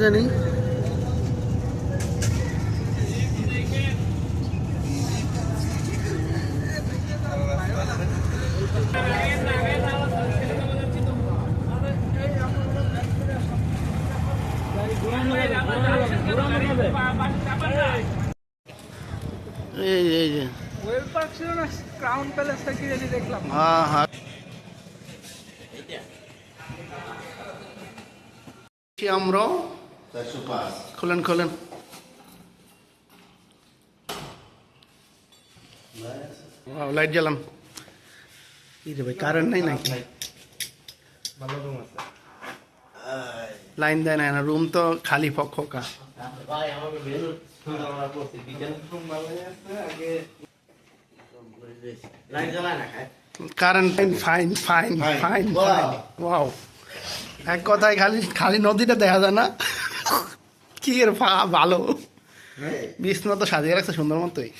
জানি। এই এই যে ওয়েল পার্ক ছিল না, ক্রাউন প্যালেসটা কি জানি দেখলাম। হ্যাঁ হ্যাঁ আমরা খোলেন খোলেন। লাইট জ্বালান। এই রে ভাই কারেন্ট নাই নাকি? লাইন দেয় না, রুম তো খালি ফকা। Current fine fine fine fine. Wow, এক কথায় খালি খালি নদীটা দেখা যায় না। কি এর ভালো, বিছনা তো সাজিয়ে রাখছে সুন্দর মতোই।